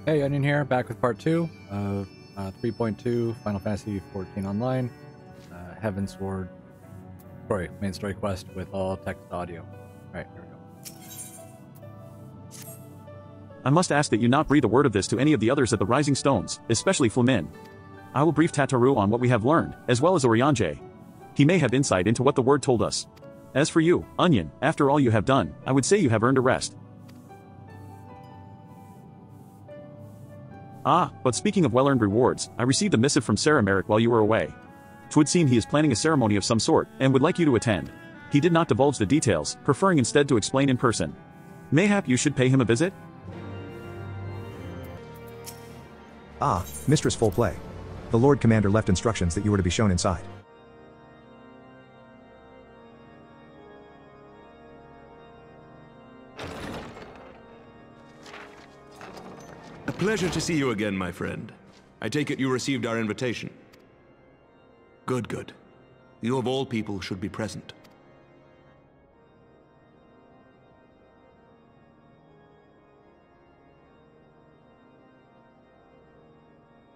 Hey, Onion here, back with part 2 of 3.2 Final Fantasy XIV Online, Heaven Sword story, main story quest with all text audio. Alright, here we go. I must ask that you not breathe a word of this to any of the others at the Rising Stones, especially Flamin. I will brief Tataru on what we have learned, as well as Oriange. He may have insight into what the word told us. As for you, Onion, after all you have done, I would say you have earned a rest. Ah, but speaking of well-earned rewards, I received a missive from Sarah Merrick while you were away. 'Twould seem he is planning a ceremony of some sort, and would like you to attend. He did not divulge the details, preferring instead to explain in person. Mayhap you should pay him a visit? Ah, Mistress Full Play. The Lord Commander left instructions that you were to be shown inside. A pleasure to see you again, my friend. I take it you received our invitation. Good, good. You of all people should be present.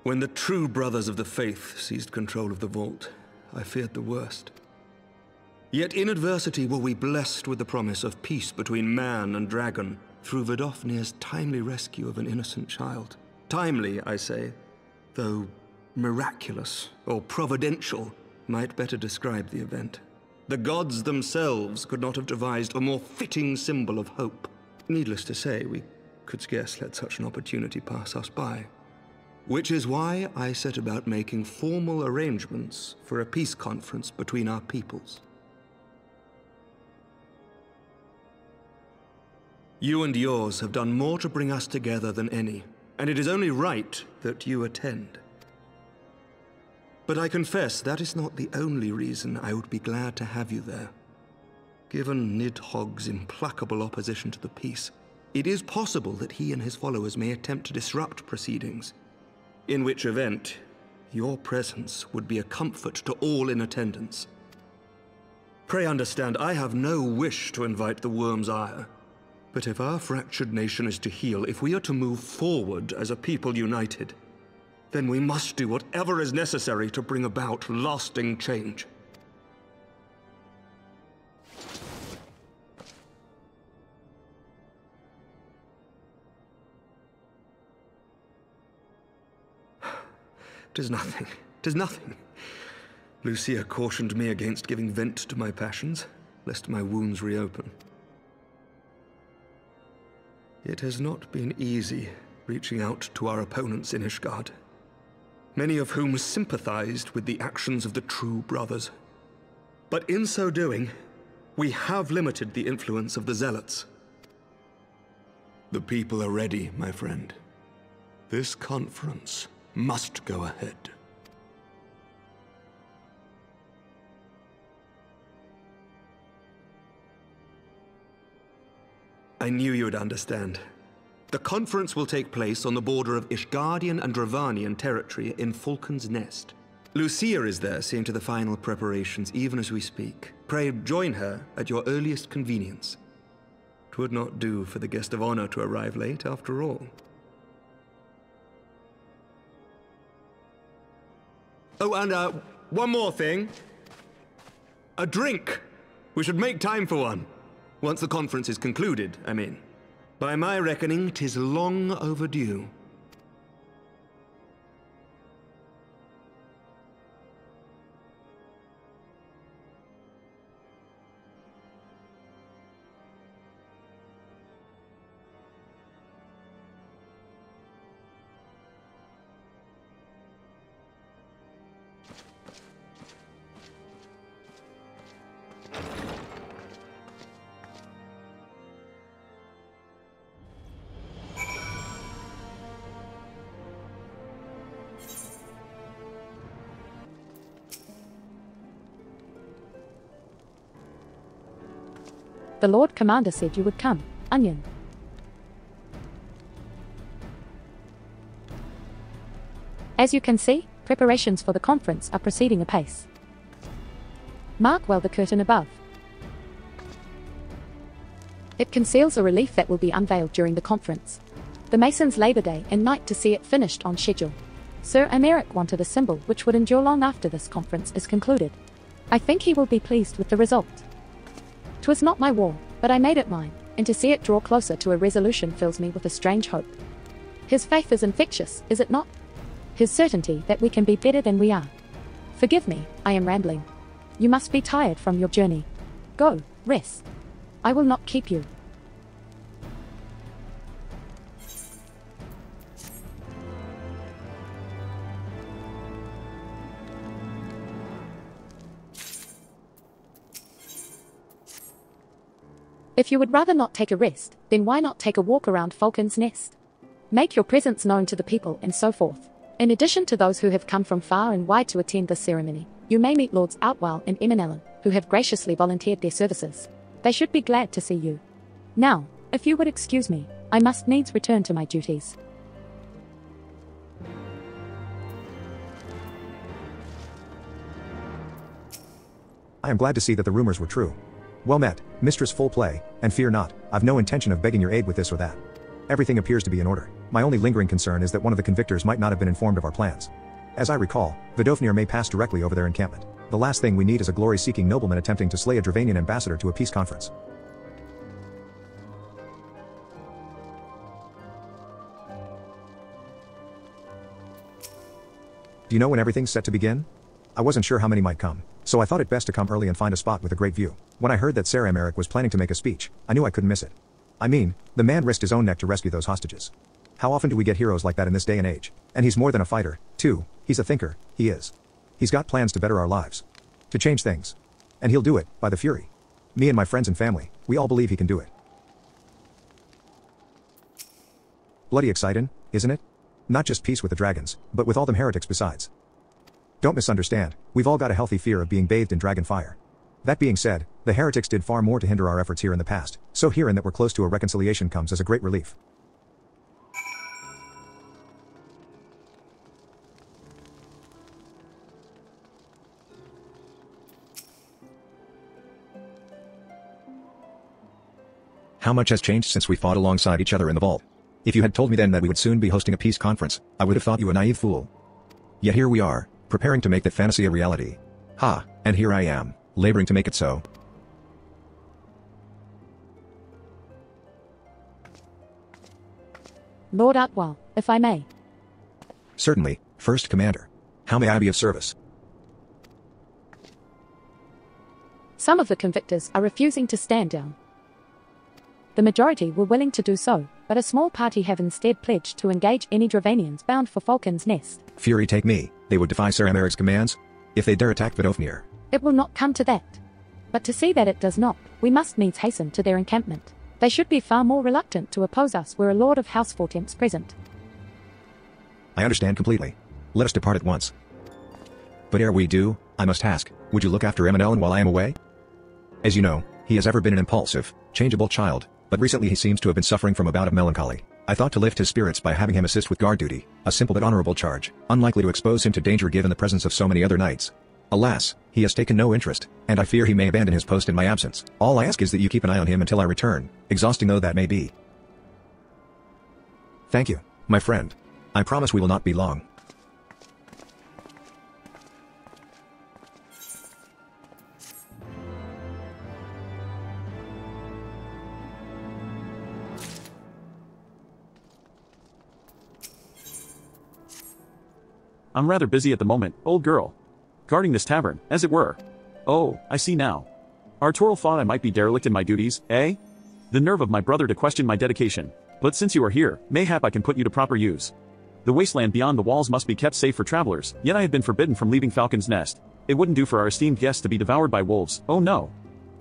When the true brothers of the faith seized control of the vault, I feared the worst. Yet in adversity were we blessed with the promise of peace between man and dragon, through Vidofnir's timely rescue of an innocent child. Timely, I say, though miraculous or providential might better describe the event. The gods themselves could not have devised a more fitting symbol of hope. Needless to say, we could scarce let such an opportunity pass us by. Which is why I set about making formal arrangements for a peace conference between our peoples. You and yours have done more to bring us together than any, and it is only right that you attend. But I confess that is not the only reason I would be glad to have you there. Given Nidhogg's implacable opposition to the peace, it is possible that he and his followers may attempt to disrupt proceedings, in which event your presence would be a comfort to all in attendance. Pray understand, I have no wish to invite the worm's ire. But if our fractured nation is to heal, if we are to move forward as a people united, then we must do whatever is necessary to bring about lasting change. "'Tis nothing, 'tis nothing. Lucia cautioned me against giving vent to my passions, lest my wounds reopen. It has not been easy reaching out to our opponents in Ishgard, many of whom sympathized with the actions of the true brothers. But in so doing, we have limited the influence of the zealots. The people are ready, my friend. This conference must go ahead. I knew you would understand. The conference will take place on the border of Ishgardian and Dravanian territory in Falcon's Nest. Lucia is there seeing to the final preparations even as we speak. Pray join her at your earliest convenience. 'Twould not do for the guest of honor to arrive late after all. Oh, and one more thing. A drink! We should make time for one. Once the conference is concluded, I mean. By my reckoning, 'tis long overdue. The Lord Commander said you would come, Onion. As you can see, preparations for the conference are proceeding apace. Mark well the curtain above. It conceals a relief that will be unveiled during the conference. The Masons' Labor Day and night to see it finished on schedule. Sir Emeric wanted a symbol which would endure long after this conference is concluded. I think he will be pleased with the result. 'Twas not my war, but I made it mine, and to see it draw closer to a resolution fills me with a strange hope. His faith is infectious, is it not? His certainty that we can be better than we are. Forgive me, I am rambling. You must be tired from your journey. Go, rest. I will not keep you. If you would rather not take a rest, then why not take a walk around Falcon's Nest? Make your presence known to the people and so forth. In addition to those who have come from far and wide to attend this ceremony, you may meet Lords Outwell and Eminellen, who have graciously volunteered their services. They should be glad to see you. Now, if you would excuse me, I must needs return to my duties. I am glad to see that the rumors were true. Well met, Mistress Full Play, and fear not, I've no intention of begging your aid with this or that. Everything appears to be in order. My only lingering concern is that one of the convictors might not have been informed of our plans. As I recall, Vidofnir may pass directly over their encampment. The last thing we need is a glory-seeking nobleman attempting to slay a Dravanian ambassador to a peace conference. Do you know when everything's set to begin? I wasn't sure how many might come, so I thought it best to come early and find a spot with a great view. When I heard that Sir Emeric was planning to make a speech, I knew I couldn't miss it. I mean, the man risked his own neck to rescue those hostages. How often do we get heroes like that in this day and age? And he's more than a fighter, too. He's a thinker, he is. He's got plans to better our lives. To change things. And he'll do it, by the Fury. Me and my friends and family, we all believe he can do it. Bloody exciting, isn't it? Not just peace with the dragons, but with all them heretics besides. Don't misunderstand, we've all got a healthy fear of being bathed in dragon fire. That being said, the heretics did far more to hinder our efforts here in the past, so hearing that we're close to a reconciliation comes as a great relief. How much has changed since we fought alongside each other in the vault? If you had told me then that we would soon be hosting a peace conference, I would have thought you a naive fool. Yet here we are, preparing to make that fantasy a reality. Ha, and here I am, laboring to make it so. Lord Outwell, if I may. Certainly, First Commander. How may I be of service? Some of the convictors are refusing to stand down. The majority were willing to do so, but a small party have instead pledged to engage any Dravanians bound for Falcon's Nest. Fury take me, they would defy Sir Emeric's commands? If they dare attack Vidofnir. It will not come to that. But to see that it does not, we must needs hasten to their encampment. They should be far more reluctant to oppose us were a Lord of House Fortemps present. I understand completely. Let us depart at once. But ere we do, I must ask, would you look after Eminellen while I am away? As you know, he has ever been an impulsive, changeable child, but recently he seems to have been suffering from a bout of melancholy. I thought to lift his spirits by having him assist with guard duty, a simple but honorable charge, unlikely to expose him to danger given the presence of so many other knights. Alas, he has taken no interest, and I fear he may abandon his post in my absence. All I ask is that you keep an eye on him until I return, exhausting though that may be. Thank you, my friend. I promise we will not be long. I'm rather busy at the moment, old girl. Guarding this tavern, as it were. Oh, I see now. Arturil thought I might be derelict in my duties, eh? The nerve of my brother to question my dedication. But since you are here, mayhap I can put you to proper use. The wasteland beyond the walls must be kept safe for travelers, yet I have been forbidden from leaving Falcon's Nest. It wouldn't do for our esteemed guests to be devoured by wolves, oh no.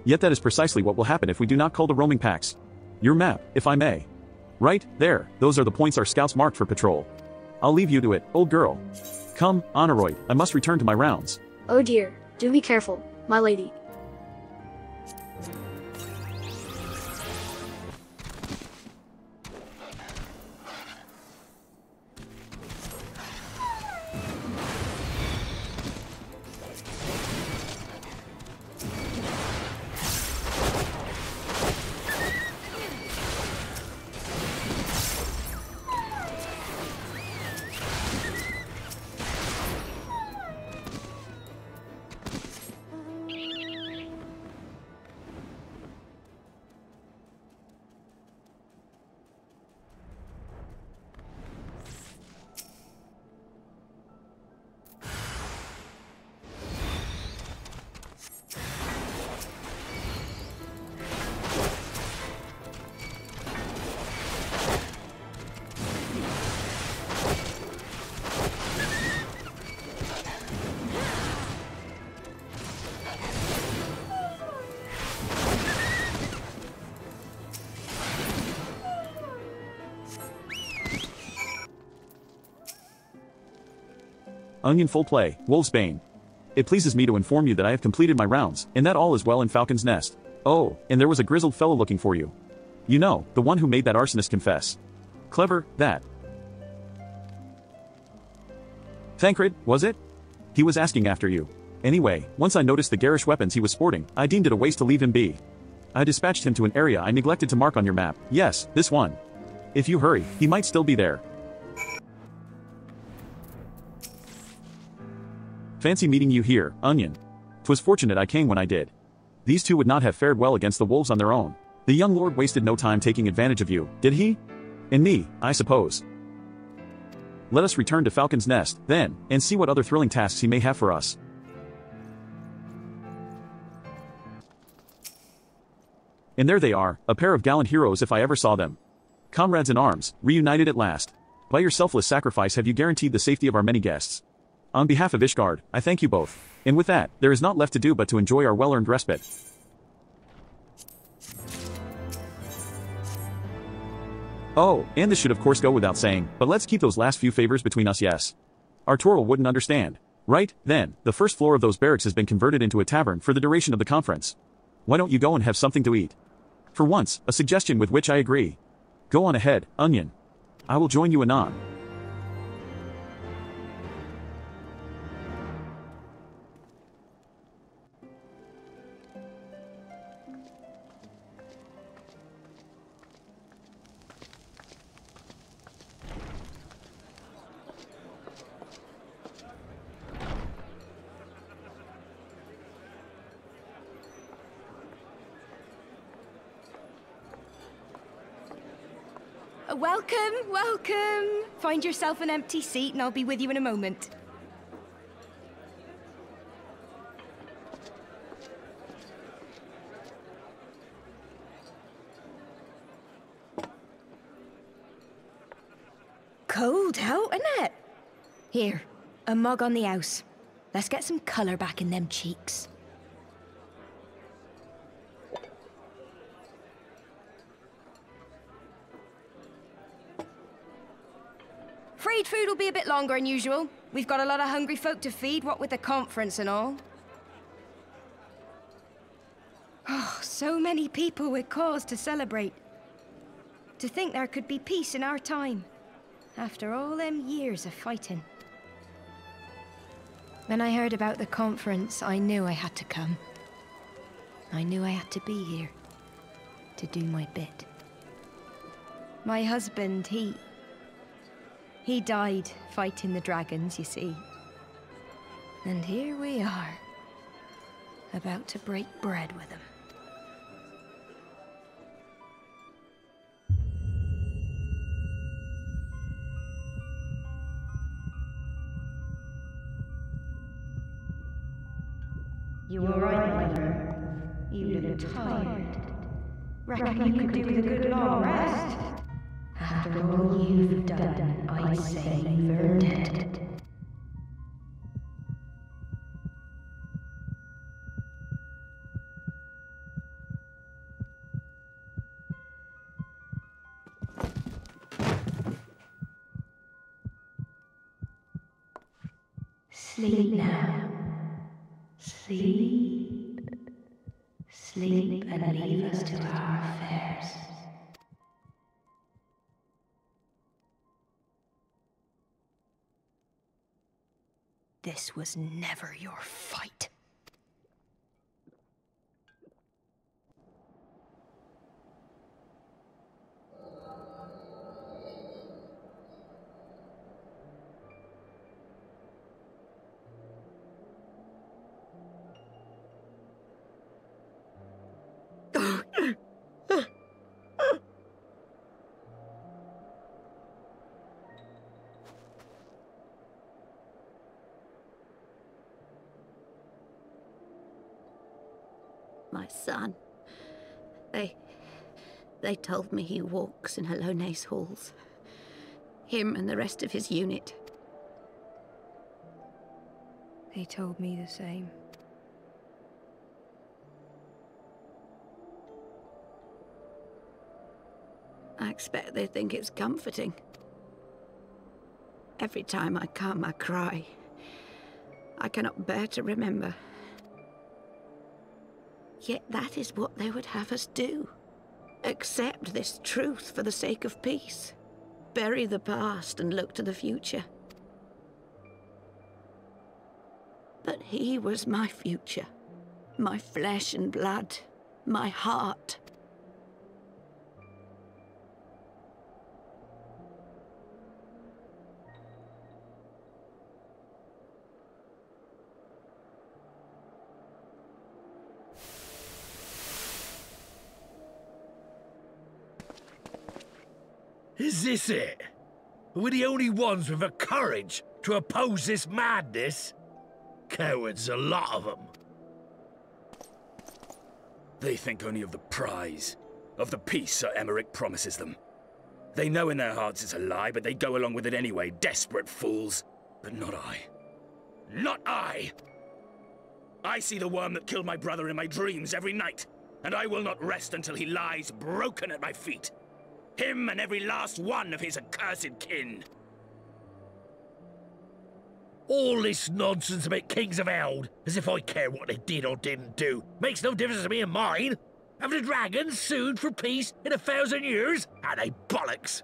Yet that is precisely what will happen if we do not cull the roaming packs. Your map, if I may. Right, there, those are the points our scouts marked for patrol. I'll leave you to it, old girl. Come, Honoroid, I must return to my rounds. Oh dear, do be careful, my lady. Onion full play, Wolfsbane. It pleases me to inform you that I have completed my rounds, and that all is well in Falcon's Nest. Oh, and there was a grizzled fellow looking for you. You know, the one who made that arsonist confess. Clever, that. Thancred, was it? He was asking after you. Anyway, once I noticed the garish weapons he was sporting, I deemed it a waste to leave him be. I dispatched him to an area I neglected to mark on your map. Yes, this one. If you hurry, he might still be there. Fancy meeting you here, Onion. 'Twas fortunate I came when I did. These two would not have fared well against the wolves on their own. The young lord wasted no time taking advantage of you, did he? And me, I suppose. Let us return to Falcon's Nest, then, and see what other thrilling tasks he may have for us. And there they are, a pair of gallant heroes if I ever saw them. Comrades in arms, reunited at last. By your selfless sacrifice have you guaranteed the safety of our many guests. On behalf of Ishgard, I thank you both. And with that, there is not left to do but to enjoy our well-earned respite. Oh, and this should of course go without saying, but let's keep those last few favors between us, yes. Arturo wouldn't understand. Right, then, the first floor of those barracks has been converted into a tavern for the duration of the conference. Why don't you go and have something to eat? For once, a suggestion with which I agree. Go on ahead, Onion. I will join you anon. Welcome, welcome. Find yourself an empty seat and I'll be with you in a moment. Cold out, isn't it? Here, a mug on the house. Let's get some colour back in them cheeks. Afraid food will be a bit longer than usual. We've got a lot of hungry folk to feed, what with the conference and all. Oh, so many people with cause to celebrate. To think there could be peace in our time, after all them years of fighting. When I heard about the conference, I knew I had to come. I knew I had to be here, to do my bit. My husband, he died fighting the dragons, you see. And here we are, about to break bread with him. You were right, mother. You look tired. Reckon you could do with a good long rest? After all you've done, I'd say you've earned it. Sleep now. Sleep. Sleep and leave us to our affairs. This was never your fight. My son. They told me he walks in Hallone's halls. Him and the rest of his unit. They told me the same. I expect they think it's comforting. Every time I come, I cry. I cannot bear to remember. Yet that is what they would have us do. Accept this truth for the sake of peace. Bury the past and look to the future. But he was my future. My flesh and blood. My heart. Is this it? We're the only ones with the courage to oppose this madness? Cowards, a lot of them. They think only of the prize, of the peace Sir Emmerich promises them. They know in their hearts it's a lie, but they go along with it anyway, desperate fools. But not I. Not I! I see the worm that killed my brother in my dreams every night, and I will not rest until he lies broken at my feet. Him and every last one of his accursed kin. All this nonsense about Kings of Eld, as if I care what they did or didn't do, makes no difference to me and mine. Have the dragons sued for peace in 1,000 years? Are they bollocks?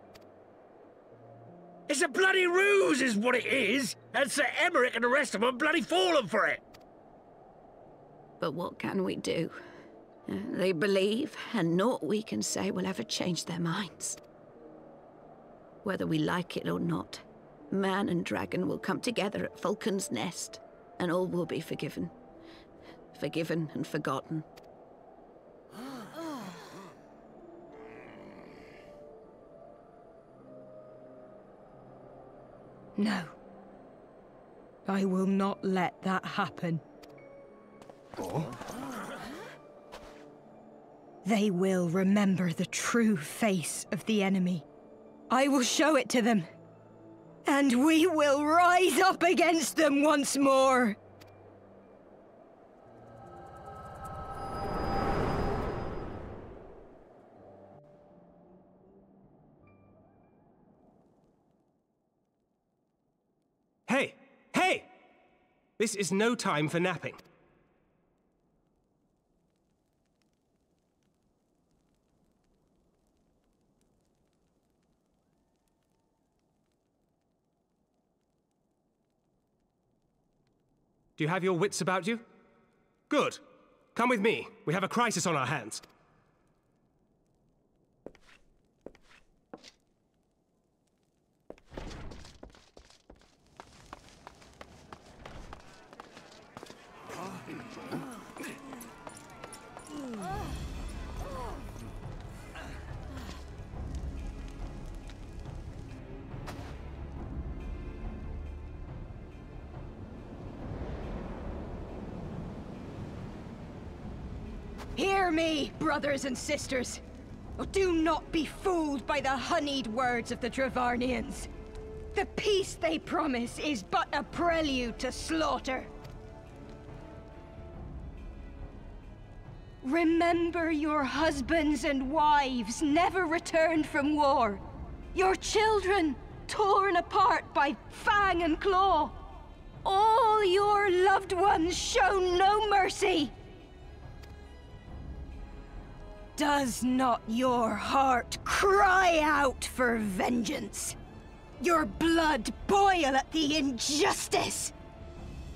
It's a bloody ruse is what it is, and Sir Emmerich and the rest of them bloody fallen for it. But what can we do? They believe, and naught we can say will ever change their minds. Whether we like it or not, man and dragon will come together at Vulcan's Nest, and all will be forgiven. Forgiven and forgotten. No. I will not let that happen. Oh? They will remember the true face of the enemy. I will show it to them. And we will rise up against them once more. Hey! Hey! This is no time for napping. Do you have your wits about you? Good. Come with me. We have a crisis on our hands. Hear me, brothers and sisters. Do not be fooled by the honeyed words of the Dravarnians. The peace they promise is but a prelude to slaughter. Remember your husbands and wives never returned from war. Your children torn apart by fang and claw. All your loved ones shown no mercy. Does not your heart cry out for vengeance? Your blood boil at the injustice?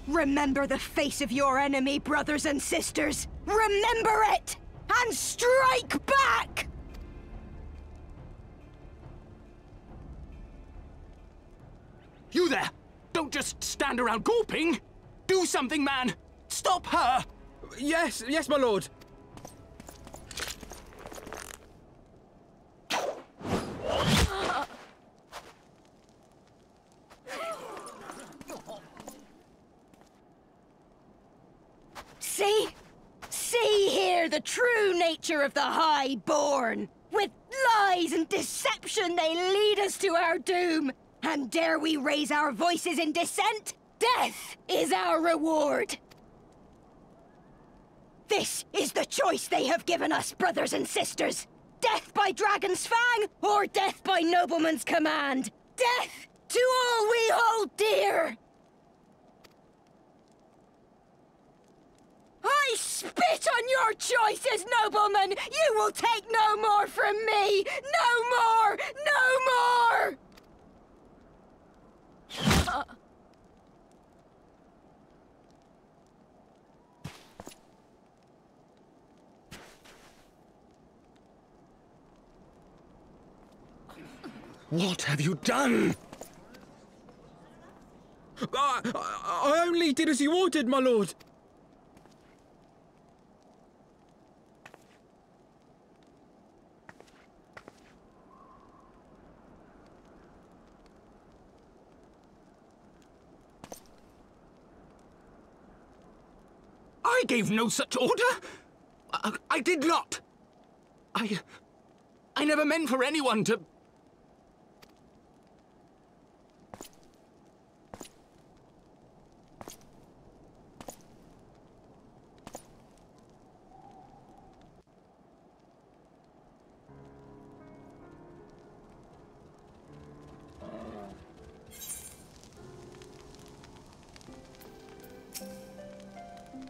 Remember the face of your enemy, brothers and sisters. Remember it, and strike back! You there! Don't just stand around gawping! Do something, man! Stop her! Yes, my lord. See here the true nature of the Highborn. With lies and deception they lead us to our doom. And dare we raise our voices in dissent? Death is our reward. This is the choice they have given us, brothers and sisters. Death by dragon's fang, or death by nobleman's command. Death to all we hold dear. I spit on your choices, nobleman! You will take no more from me! No more! No more! What have you done? I only did as you ordered, my lord. I gave no such order. I did not. I never meant for anyone to...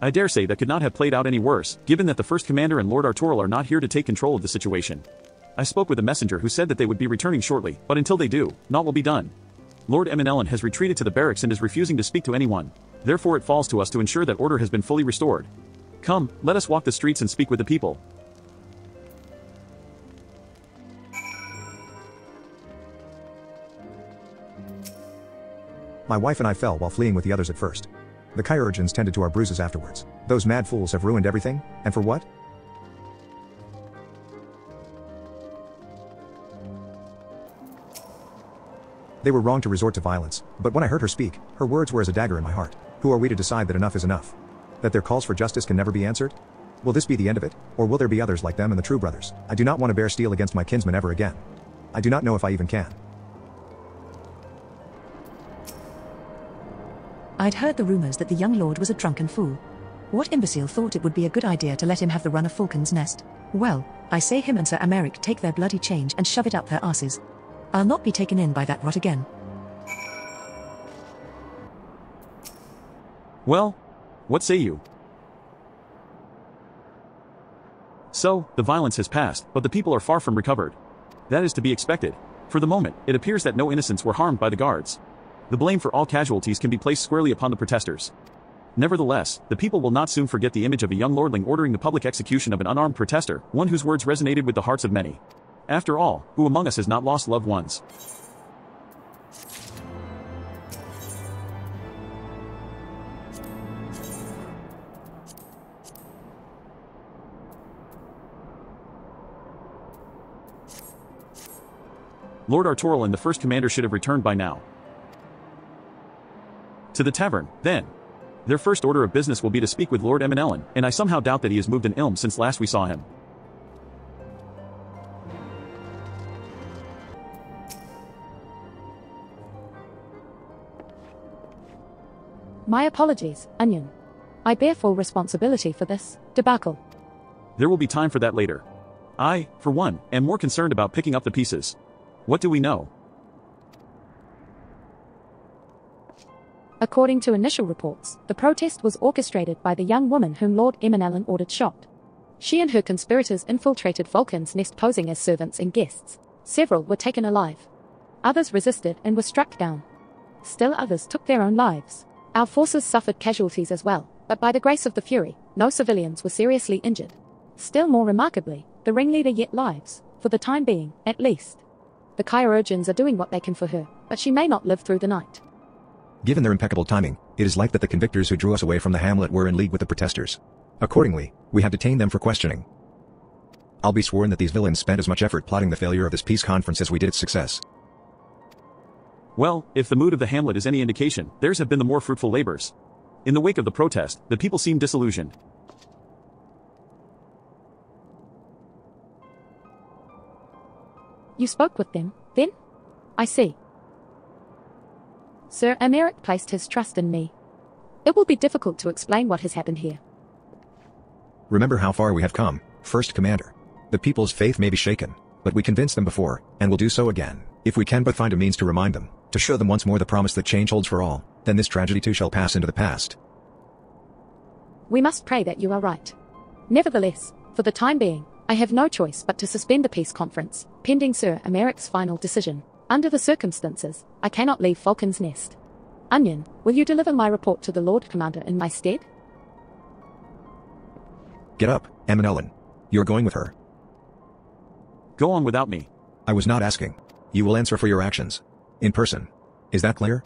I dare say that could not have played out any worse, given that the First Commander and Lord Artoral are not here to take control of the situation. I spoke with a messenger who said that they would be returning shortly, but until they do, naught will be done. Lord Eminellan has retreated to the barracks and is refusing to speak to anyone. Therefore it falls to us to ensure that order has been fully restored. Come, let us walk the streets and speak with the people. My wife and I fell while fleeing with the others at first. The Kyurgens tended to our bruises afterwards. Those mad fools have ruined everything, and for what? They were wrong to resort to violence, but when I heard her speak, her words were as a dagger in my heart. Who are we to decide that enough is enough? That their calls for justice can never be answered? Will this be the end of it, or will there be others like them and the True Brothers? I do not want to bear steel against my kinsmen ever again. I do not know if I even can. I'd heard the rumors that the young lord was a drunken fool. What imbecile thought it would be a good idea to let him have the run of Falcon's Nest? Well, I say him and Sir Americ take their bloody change and shove it up their asses. I'll not be taken in by that rot again. Well, what say you? So, the violence has passed, but the people are far from recovered. That is to be expected. For the moment, it appears that no innocents were harmed by the guards. The blame for all casualties can be placed squarely upon the protesters. Nevertheless, the people will not soon forget the image of a young lordling ordering the public execution of an unarmed protester, one whose words resonated with the hearts of many. After all, who among us has not lost loved ones? Lord Artoral and the First Commander should have returned by now. To the tavern, then. Their first order of business will be to speak with Lord Eminellan, and I somehow doubt that he has moved an ilm since last we saw him. My apologies, Onion. I bear full responsibility for this debacle. There will be time for that later. I, for one, am more concerned about picking up the pieces. What do we know? According to initial reports, the protest was orchestrated by the young woman whom Lord Eminellan ordered shot. She and her conspirators infiltrated Falcon's Nest posing as servants and guests. Several were taken alive. Others resisted and were struck down. Still others took their own lives. Our forces suffered casualties as well, but by the grace of the Fury, no civilians were seriously injured. Still more remarkably, the ringleader yet lives, for the time being, at least. The Kyurgens are doing what they can for her, but she may not live through the night. Given their impeccable timing, it is like that the convictors who drew us away from the hamlet were in league with the protesters. Accordingly, we have detained them for questioning. I'll be sworn that these villains spent as much effort plotting the failure of this peace conference as we did its success. Well, if the mood of the hamlet is any indication, theirs have been the more fruitful labors. In the wake of the protest, the people seem disillusioned. You spoke with them, then? I see. Sir Americ placed his trust in me. It will be difficult to explain what has happened here. Remember how far we have come, First Commander. The people's faith may be shaken, but we convinced them before, and will do so again, if we can but find a means to remind them, to show them once more the promise that change holds for all, then this tragedy too shall pass into the past. We must pray that you are right. Nevertheless, for the time being, I have no choice but to suspend the peace conference, pending Sir Americ's final decision. Under the circumstances, I cannot leave Falcon's Nest. Onion, will you deliver my report to the Lord Commander in my stead? Get up, Ellen. You're going with her. Go on without me. I was not asking. You will answer for your actions. In person. Is that clear?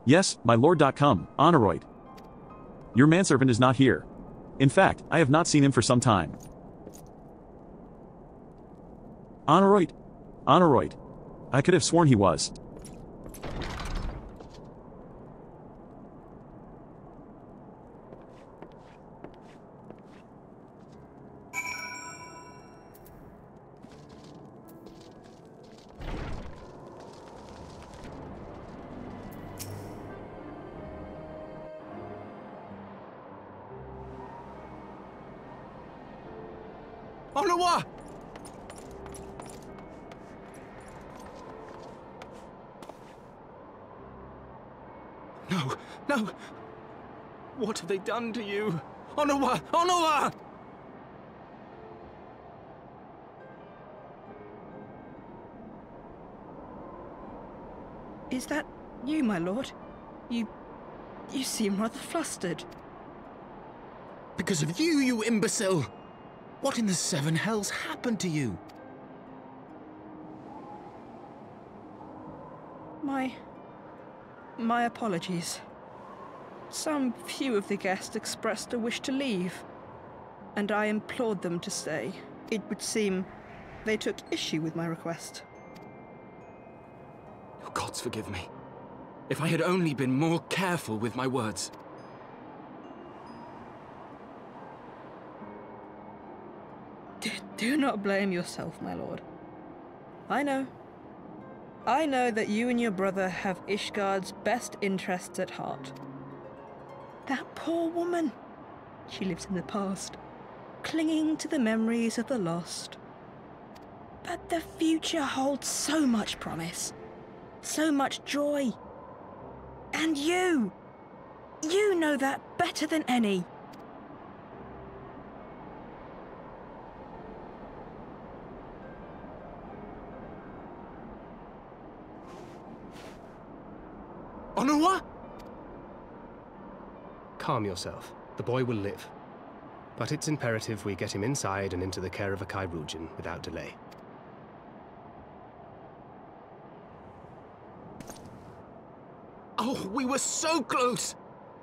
Yes, my lord. Come, Honoroid. Your manservant is not here. In fact, I have not seen him for some time. Honoroid. Honoroid. I could have sworn he was. Onawa! No, no! What have they done to you? Onawa! Onawa! Is that you, my lord? You seem rather flustered. Because of you, you imbecile! What in the seven hells happened to you? My apologies. Some few of the guests expressed a wish to leave, and I implored them to stay. It would seem they took issue with my request. Oh, gods forgive me. If I had only been more careful with my words. Do not blame yourself, my lord. I know that you and your brother have Ishgard's best interests at heart. That poor woman. She lives in the past, clinging to the memories of the lost. But the future holds so much promise, so much joy. And you know that better than any. Onawa? Calm yourself. The boy will live. But it's imperative we get him inside and into the care of a Kairujin without delay. Oh, we were so close!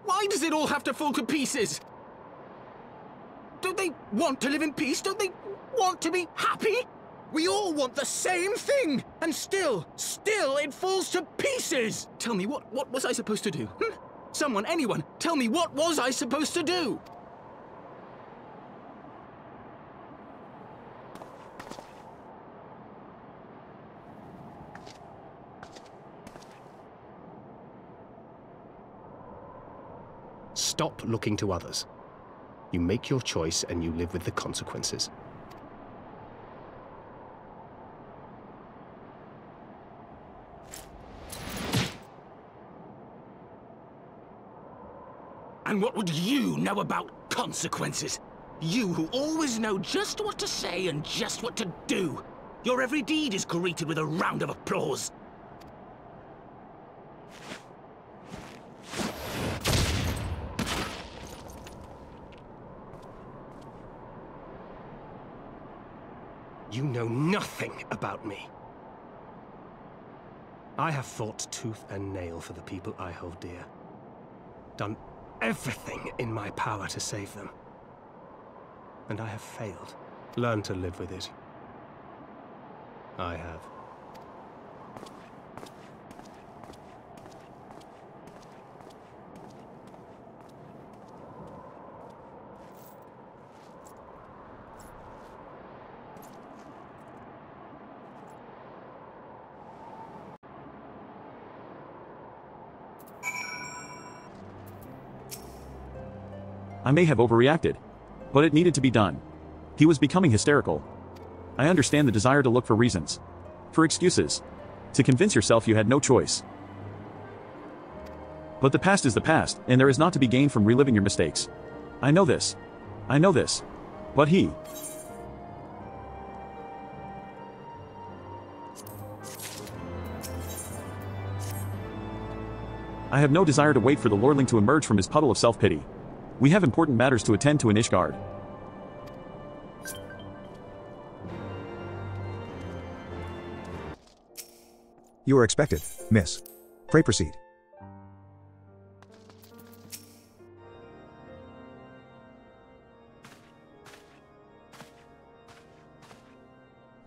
Why does it all have to fall to pieces? Don't they want to live in peace? Don't they want to be happy? We all want the same thing! And still it falls to pieces! Tell me, what was I supposed to do? Someone, anyone, tell me, what was I supposed to do? Stop looking to others. You make your choice and you live with the consequences. And what would you know about consequences? You who always know just what to say and just what to do. Your every deed is greeted with a round of applause. You know nothing about me. I have fought tooth and nail for the people I hold dear. Done everything in my power to save them. And I have failed. Learn to live with it. I have. I may have overreacted, but it needed to be done. He was becoming hysterical. I understand the desire to look for reasons, for excuses, to convince yourself you had no choice. But the past is the past, and there is not to be gained from reliving your mistakes. I know this. I know this. But he... I have no desire to wait for the lordling to emerge from his puddle of self-pity. We have important matters to attend to in Ishgard. You are expected, miss. Pray proceed.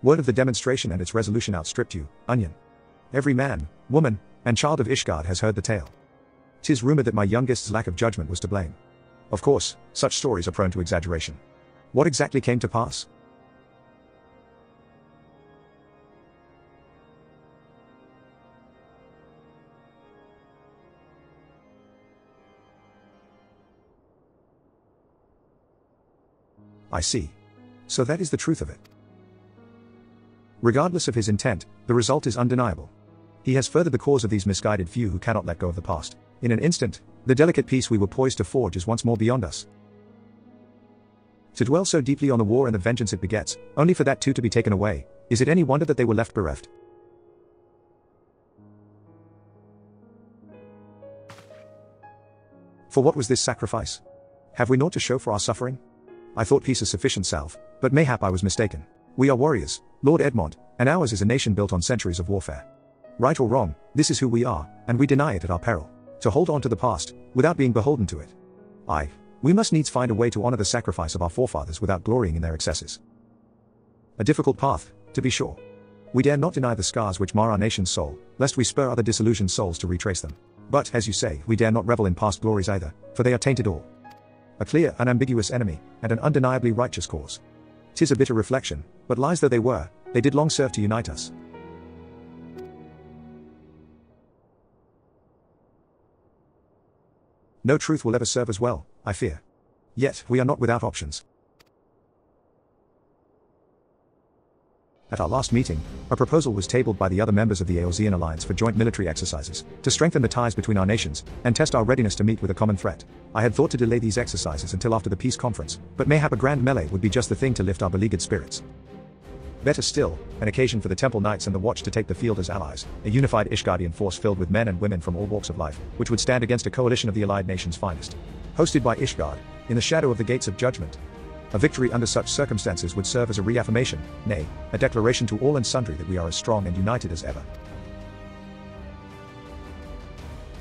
Word of the demonstration and its resolution outstripped you, Onion. Every man, woman, and child of Ishgard has heard the tale. 'Tis rumored that my youngest's lack of judgment was to blame. Of course, such stories are prone to exaggeration. What exactly came to pass? I see. So that is the truth of it. Regardless of his intent, the result is undeniable. He has furthered the cause of these misguided few who cannot let go of the past. In an instant, the delicate peace we were poised to forge is once more beyond us. To dwell so deeply on the war and the vengeance it begets, only for that too to be taken away, is it any wonder that they were left bereft? For what was this sacrifice? Have we naught to show for our suffering? I thought peace a sufficient salve, but mayhap I was mistaken. We are warriors, Lord Edmond, and ours is a nation built on centuries of warfare. Right or wrong, this is who we are, and we deny it at our peril. To hold on to the past, without being beholden to it. We must needs find a way to honor the sacrifice of our forefathers without glorying in their excesses. A difficult path, to be sure. We dare not deny the scars which mar our nation's soul, lest we spur other disillusioned souls to retrace them. But, as you say, we dare not revel in past glories either, for they are tainted all. A clear, unambiguous enemy, and an undeniably righteous cause. 'Tis a bitter reflection, but lies though they were, they did long serve to unite us. No truth will ever serve as well, I fear. Yet, we are not without options. At our last meeting, a proposal was tabled by the other members of the Eorzean Alliance for joint military exercises, to strengthen the ties between our nations, and test our readiness to meet with a common threat. I had thought to delay these exercises until after the peace conference, but mayhap a grand melee would be just the thing to lift our beleaguered spirits. Better still, an occasion for the Temple Knights and the Watch to take the field as allies, a unified Ishgardian force filled with men and women from all walks of life, which would stand against a coalition of the allied nations' finest. Hosted by Ishgard, in the shadow of the gates of judgment. A victory under such circumstances would serve as a reaffirmation, nay, a declaration to all and sundry that we are as strong and united as ever.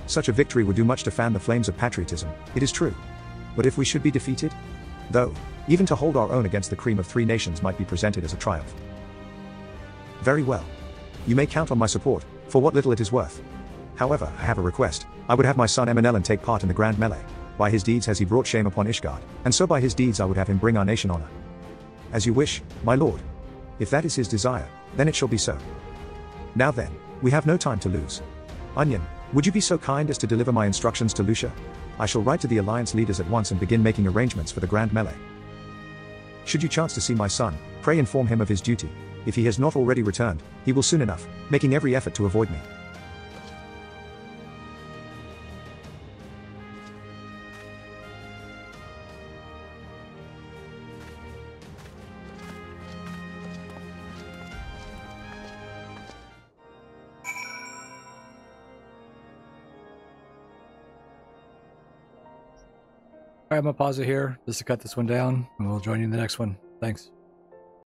Such a victory would do much to fan the flames of patriotism, it is true. But if we should be defeated? Though, even to hold our own against the cream of three nations might be presented as a triumph. Very well. You may count on my support, for what little it is worth. However, I have a request. I would have my son Emanellan take part in the grand melee. By his deeds has he brought shame upon Ishgard, and so by his deeds I would have him bring our nation honor. As you wish, my lord. If that is his desire, then it shall be so. Now then, we have no time to lose. Onion, would you be so kind as to deliver my instructions to Lucia? I shall write to the alliance leaders at once and begin making arrangements for the grand melee. Should you chance to see my son, pray inform him of his duty. If he has not already returned, he will soon enough, making every effort to avoid me. Alright, I'm gonna pause it here just to cut this one down, and we'll join you in the next one. Thanks.